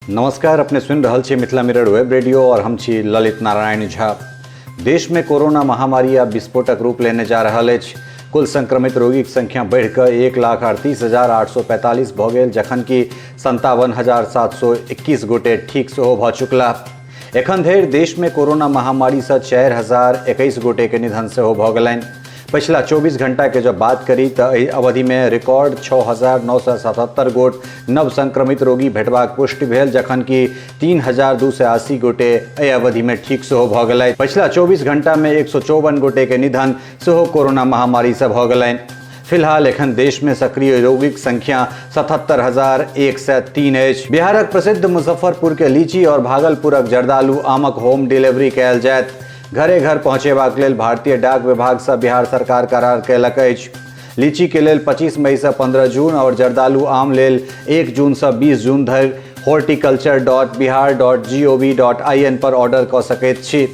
नमस्कार, अपने सुन रहल छी मिथिला मिरर वेब रेडियो और हम छी ललित नारायण झा। देश में कोरोना महामारी अब विस्फोटक रूप लेने जा रहल अछि। कुल संक्रमित रोगीक संख्या बढ़ि कऽ 1,38,845 भऽ गेल, जखन कि 57,721 गोटे ठीक सेहो भऽ चुकलाह। एखन धरि देश में कोरोना महामारी से 4,021 गोटे के निधन सेहो भऽ गेलनि। पिछला 24 घंटा के जब बात करी तो एहि अवधि में रिकॉर्ड 6,977 गोट नव संक्रमित रोगी भेटबाक पुष्टि भेल, जखन कि 3,280 गोटे एहि अवधि में ठीक सेहो भऽ गेलनि। पिछला 24 घंटा में 154 गोटे के निधन सेहो कोरोना महामारी से भऽ गेलनि। फिलहाल एखन देश में सक्रिय रोगीक संख्या 77,103 अछि। बिहारक प्रसिद्ध मुजफ्फरपुर के लीची और भागलपुरक जर्दालू आमक होम डिलीवरी कयल जायत। घरे घर पहुंचेबाक लेल भारतीय डाक विभाग से बिहार सरकार करार कयलक अछि। लीची के लेल 25 मई से 15 जून और जर्दालू आम लेल 1 जून से 20 जून धरि horticulture.bihar.gov.in पर ऑर्डर कऽ सकैत छी।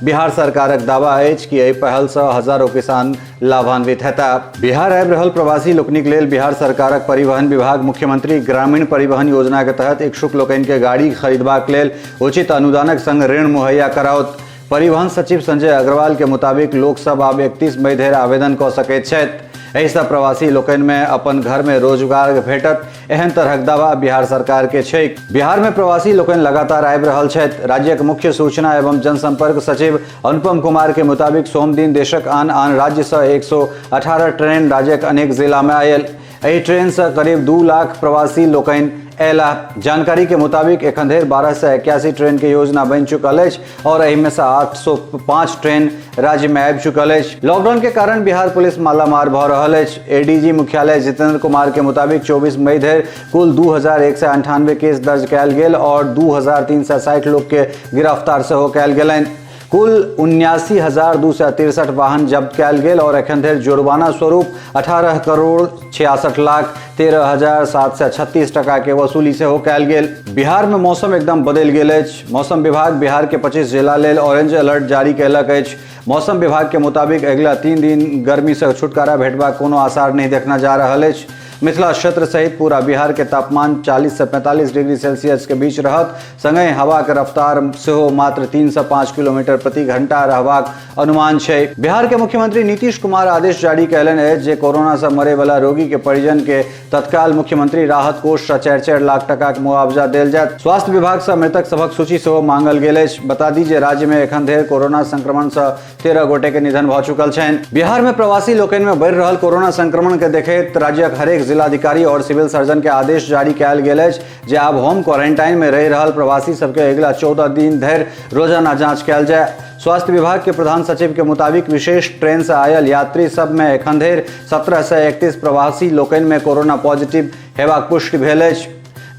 बिहार सरकारक दावा अछि कि एहि पहल से हजारों किसान लाभान्वित हेताह। बिहार आबि रहल प्रवासी लोकनिक लेल बिहार सरकारक परिवहन विभाग मुख्यमंत्री ग्रामीण परिवहन योजना के तहत इच्छुक लोकनि के गाड़ी खरीदबाक लेल उचित अनुदानक संग ऋण मुहैया कराओत। परिवहन सचिव संजय अग्रवाल के मुताबिक लोक सब आब 31 मई धरि आवेदन कऽ सकैत छथि। एहि से प्रवासी लोकनि में अपन घर में रोजगार भेटत, एहन तरहक दावा बिहार सरकार के छै। बिहार में प्रवासी लोकनि लगातार आबि रहल छथि। राज्यक मुख्य सूचना एवं जनसंपर्क सचिव अनुपम कुमार के मुताबिक सोम दिन देशक आन आन राज्य से 118 ट्रेन राज्यक अनेक जिला में आयल। एहि ट्रेन से करीब 2 लाख प्रवासी लोकनि एला। जानकारी के मुताबिक एखन धरि 1281 ट्रेन के योजना बन चुकल अछि और एहि में से 805 ट्रेन राज्य में आबि चुकल अछि। लॉकडाउन के कारण बिहार पुलिस मालामाल भऽ रहल अछि। एडीजी मुख्यालय जितेंद्र कुमार के मुताबिक 24 मई धरि कुल 2,198 केस दर्ज कयल गेल और 2,360 लोग के गिरफ्तार सेहो कयल गेलनि। कुल 79,263 वाहन जब्त कयल गेल और एखन धरि जुर्माना स्वरूप 18,66,13,736 टका के वसूली सेहो कयल गेल। बिहार में मौसम एकदम बदलि गेल अछि। मौसम विभाग बिहार के 25 जिला लेल ऑरेंज अलर्ट जारी कयलक अछि। मौसम विभाग के मुताबिक अगिला 3 दिन गर्मी से छुटकारा भेटबाक कोनो आसार नहीं देखना जा रहल अछि। मिथिला क्षेत्र सहित पूरा बिहार के तापमान 40 से 45 डिग्री सेल्सियस के बीच रहत। संगे हवा के रफ्तार सेहो मात्र 3 से 5 किलोमीटर प्रति घंटा रहबाक अनुमान छै। बिहार के मुख्यमंत्री नीतीश कुमार आदेश जारी कयलनि अछि जे कोरोना से मरे वाला रोगी के परिजन के तत्काल मुख्यमंत्री राहत कोष से 4-4 लाख टका के मुआवजा देल जायत। स्वास्थ्य विभाग से मृतक सभक सूची सेहो मांगल गेल अछि। बता दी जे राज्य में एखन धरि कोरोना संक्रमण से 13 गोटे के निधन भऽ चुकल छनि। बिहार में प्रवासी लोकनि में बढ़ि रहल कोरोना संक्रमण के देखैत राज्यक हरेक जिलाधिकारी और सिविल सर्जन के आदेश जारी कयल गेल अछि जे आब होम क्वारंटाइन में रहि रहल प्रवासी सबके अगिला 14 दिन धरि रोजाना जांच कयल जाय। स्वास्थ्य विभाग के प्रधान सचिव के मुताबिक विशेष ट्रेन से आयल यात्री सब में एखन धरि 1731 प्रवासी लोकनि में कोरोना पॉजिटिव हेबाक पुष्टि भेल अछि।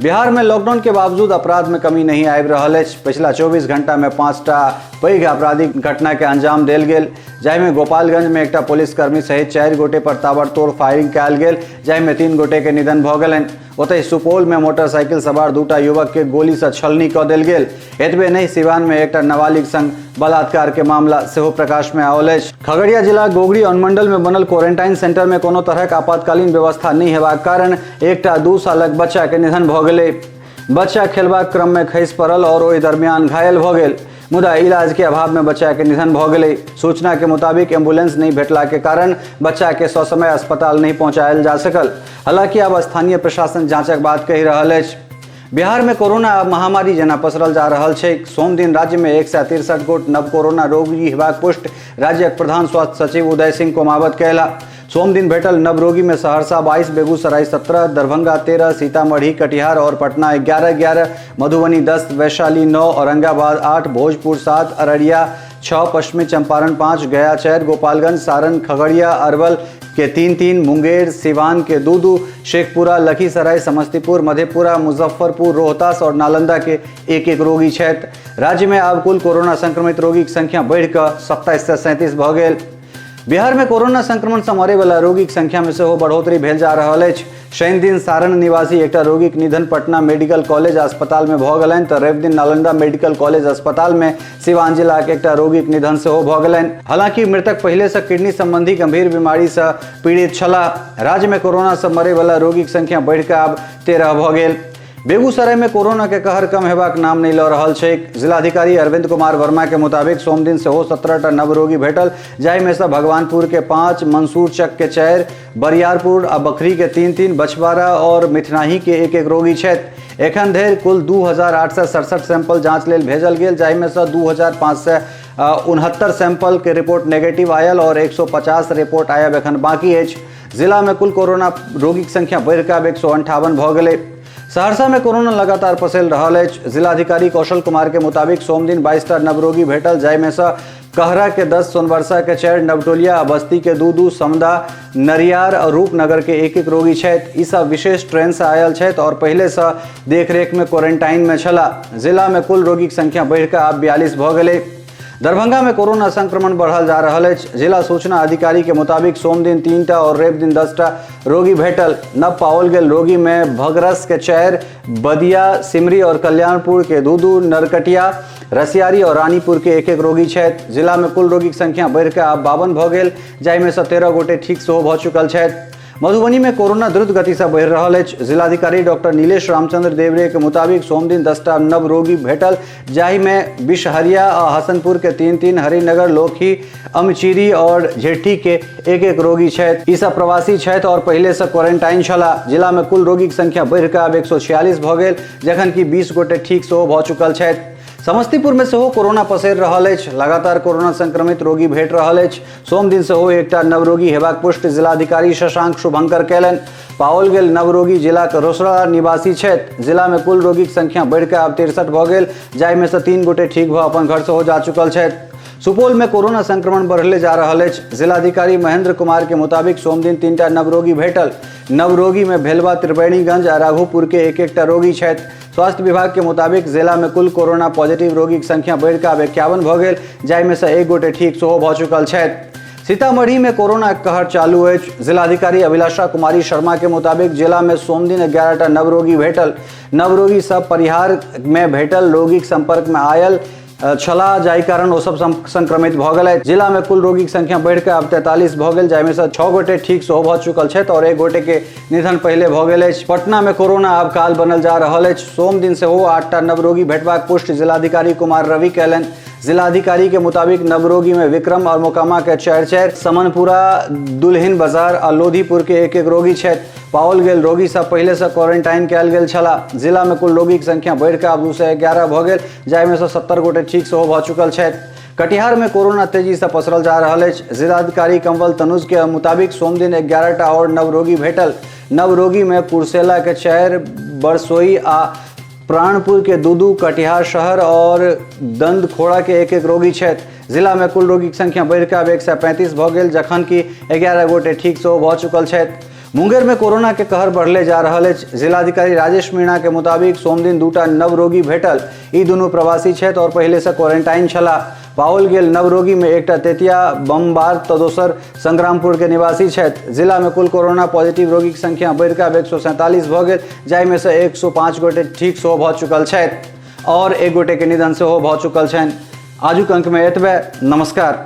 बिहार में लॉकडाउन के बावजूद अपराध में कमी नहीं आबि रहल अछि। पिछला 24 घंटा में 5टा पैघ आपराधिक घटना के अंजाम देल गेल, जाहि में गोपालगंज में एकटा पुलिसकर्मी सहित 4 गोटे पर ताबड़तोड़ फायरिंग कयल गेल, जाहि में 3 गोटे के निधन भऽ गेलनि। ओतहि सुपौल में मोटरसाइकिल सवार 2टा युवक के गोली से छलनी कऽ देल गेल। एतबे नहीं, सिवान में एकटा नाबालिग संग बलात्कार के मामला सेहो प्रकाश में आयल अछि। खगड़िया जिला गोगरी अनुमंडल में बनल क्वारंटाइन सेंटर में कोनो तरहक आपातकालीन व्यवस्था नहीं हेबाक कारण एकटा 2 सालक बच्चा के निधन भऽ गेलै। बच्चा खेलबाक क्रम में खसि पड़ल और ओहि दरमियान घायल भऽ गेल, मुदा इलाज के अभाव में बच्चा के निधन भऽ गेलै। सूचना के मुताबिक एम्बुलेंस नहीं भेटला के कारण बच्चा के ससमय अस्पताल नहीं पहुंचायल जा सकल। हालांकि अब स्थानीय प्रशासन जांचक बात कहि रहल अछि। बिहार में कोरोना महामारी जेना पसरल जा रहल छै। सोम दिन राज्य में 163 गोट नव कोरोना रोगी हेबाक पुष्टि राज्यक प्रधान स्वास्थ्य सचिव उदय सिंह कुमावत कयला। सोम दिन भेटल नव रोगी में सहरसा 22, बेगूसराय 17, दरभंगा 13, सीतामढ़ी, कटिहार और पटना 11-11, मधुबनी 10, वैशाली 9, औरंगाबाद 8, भोजपुर 7, अररिया 6, पश्चिमी चंपारण 5, गया 4, गोपालगंज, सारण, खगड़िया, अरवल के 3-3, मुंगेर, सिवान के 2-2, शेखपुरा, लखीसराय, समस्तीपुर, मधेपुरा, मुजफ्फरपुर, रोहतास और नालंदा के 1-1 रोगी छथि। राज्य में आब कुल कोरोना संक्रमित रोगी के संख्या बढ़ि कऽ 27 से 37 भऽ गेल। बिहार में कोरोना संक्रमण से मरे वाला रोगी के संख्या में सेहो बढ़ोतरी भेल जा रहल अछि। शनि दिन सारण निवासी एकटा रोगी के निधन पटना मेडिकल कॉलेज अस्पताल में भऽ गेलनि तऽ रवि दिन नालंदा मेडिकल कॉलेज अस्पताल में सिवान जिला के एकटा रोगी के निधन सेहो भऽ गेलनि। हालांकि मृतक पहले से किडनी संबंधी गंभीर बीमारी से पीड़ित छलाह। राज्य में कोरोना से मरे वाला रोगी के संख्या बढ़ि कऽ आब 13 भऽ गेल। बेगूसराय में कोरोना के कहर कम हेबाक नाम नहीं लऽ रहल छै। जिलाधिकारी अरविंद कुमार वर्मा के मुताबिक सोम दिन से 17टा नव रोगी भेटल, जाहि में से भगवानपुर के 5, मंसूर चक के 4, बरियारपुर आ बखरी के 3-3, बछवाड़ा और मिथनाही के 1-1 रोगी छथि। एखन धरि कुल 2867 सैंपल जांच लेल भेजल गेल, जाहि में से 2569 सैंपल के रिपोर्ट नेगेटिव आयल और 150 रिपोर्ट आयब एखन बाकी अछि। जिला में कुल कोरोना रोगी के संख्या बढ़ि कऽ 158 भऽ गेलै। सहरसा में कोरोना लगातार पसरि रहल अछि। जिलाधिकारी कौशल कुमार के मुताबिक सोम दिन 22टा नव रोगी भेटल, जाहि में से कहरा के 10, सोनबरसा के 4, नवटोलिया, बस्ती के 2-2, समदा, नरियार और रूपनगर के 1-1 रोगी छथि। ई सब विशेष ट्रेन से आयल छथि और पहले से देखरेख में क्वारंटाइन में छला। जिला में कुल रोगी के संख्या बढ़ि कऽ आब 42 भऽ गेलै। दरभंगा में कोरोना संक्रमण बढ़ल जा रहल अछि। जिला सूचना अधिकारी के मुताबिक सोम दिन 3टा और रवि दिन 10टा रोगी भेटल। नव पाओल गेल रोगी में भगरस के 4, बदिया, सिमरी और कल्याणपुर के 2-2, नरकटिया, रसियारी और रानीपुर के 1-1 रोगी छथि। जिला में कुल रोगी के संख्या बढ़ि कऽ आब 52 भऽ गेल, जाहि में से 13 गोटे ठीक सेहो भऽ चुकल छथि। मधुबनी में कोरोना द्रुत गति से बढ़ि रहल अछि। जिलाधिकारी डॉक्टर नीलेश रामचंद्र देवरे के मुताबिक सोम दिन 10टा नव रोगी भेटल, जाहि में बिशहरिया और हसनपुर के 3-3, हरिनगर, लोखी, अमचीरी और झेट्टी के 1-1 रोगी छथि। ई सब प्रवासी छथि और पहले से क्वारंटाइन छला। जिला में कुल रोगी के संख्या बढ़ि कऽ आब 146 भऽ गेल, जखन कि 20 गोटे ठीक सेहो भऽ चुकल छथि। समस्तीपुर में सेहो कोरोना पसरि रहल अछि। लगातार कोरोना संक्रमित रोगी भेट रहल अछि। सोम दिन सेहो एकटा नव रोगी हेबाक पुष्टि जिलाधिकारी शशांक शुभंकर कयलनि। पाओल गेल नव रोगी जिला के रोसड़ा निवासी छथि। जिला में कुल रोगी के संख्या बढ़ि कऽ आब 63 भऽ गेल, जाहि में से 3 गोटे ठीक भऽ अपन घर सेहो जा चुकल छथि। सुपौल में कोरोना संक्रमण बढ़ले जा रहल अछि। जिलाधिकारी महेंद्र कुमार के मुताबिक सोम दिन 3टा नव रोगी भेटल। नव रोगी में भेलवा, त्रिवेणीगंज आ राघोपुर के 1-1टा रोगी छथि। स्वास्थ्य विभाग के मुताबिक जिला में कुल कोरोना पॉजिटिव रोगी के संख्या बढ़ि कऽ आब 51 भऽ गेल, जाहि में से 1 गोटे ठीक सेहो भऽ चुकल छथि। सीतामढ़ी में कोरोना के कहर चालू अछि। जिलाधिकारी अभिलाषा कुमारी शर्मा के मुताबिक जिला में सोम दिन 11टा नव रोगी भेटल। नव रोगी सब परिहार में भेटल रोगी के संपर्क में आयल छला, जाहि कारण ओ सब संक्रमित भऽ गेल। जिला में कुल रोगी के संख्या बढ़ि कऽ आब 43 भऽ गेल, जाहि में से 6 गोटे ठीक सेहो भऽ चुकल छथि और 1 गोटे के निधन पहले भऽ गेल अछि। पटना में कोरोना आब काल बनल जा रहल अछि। सोम दिन सेहो 8टा नव रोगी भेटबाक पुष्टि जिलाधिकारी कुमार रवि कयलनि। जिलाधिकारी के मुताबिक नव रोगी में विक्रम और मोकामा के 4-4, समनपुरा, दुल्हिन बाजार और लोधीपुर के 1-1 रोगी छथि। पाओल गेल रोगी सब पहले से क्वारंटाइन कयल गेल छला। जिला में कुल रोगी के संख्या बढ़ि कऽ आब 211 भऽ गेल, जाहि में से 70 गोटे ठीक सेहो भऽ चुकल छथि। कटिहार में कोरोना तेजी से पसरल जा रहल अछि। जिलाधिकारी कंवल तनुज के मुताबिक सोम दिन 11टा और नव रोगी भेटल। नव रोगी में कुर्सेला के 4, बरसोई आ प्राणपुर के 2-2, कटिहार शहर और दंदखोड़ा के 1-1 रोगी छथि। जिला में कुल रोगी के संख्या बढ़ि कऽ आब 135 भऽ गेल, जखन कि 11 गोटे ठीक सेहो भऽ चुकल छथि। मुंगेर में कोरोना के कहर बढ़ले जा रहल अछि। जिलाधिकारी राजेश मीणा के मुताबिक सोम दिन 2टा नव रोगी भेटल। ई दुनू प्रवासी छथि और पहले से क्वारंटाइन छला। पाओल गेल नव रोगी में एकटा तेतिया बमबार तो दोसर संग्रामपुर के निवासी छथि। जिला में कुल कोरोना पॉजिटिव रोगी की संख्या बढ़ि कऽ 147 भऽ गेल, जाहि में से 105 गोटे ठीक सेहो भऽ चुकल छथि और 1 गोटे के निधन सेहो भऽ चुकल छनि। आजुक अंक में एतबे। नमस्कार।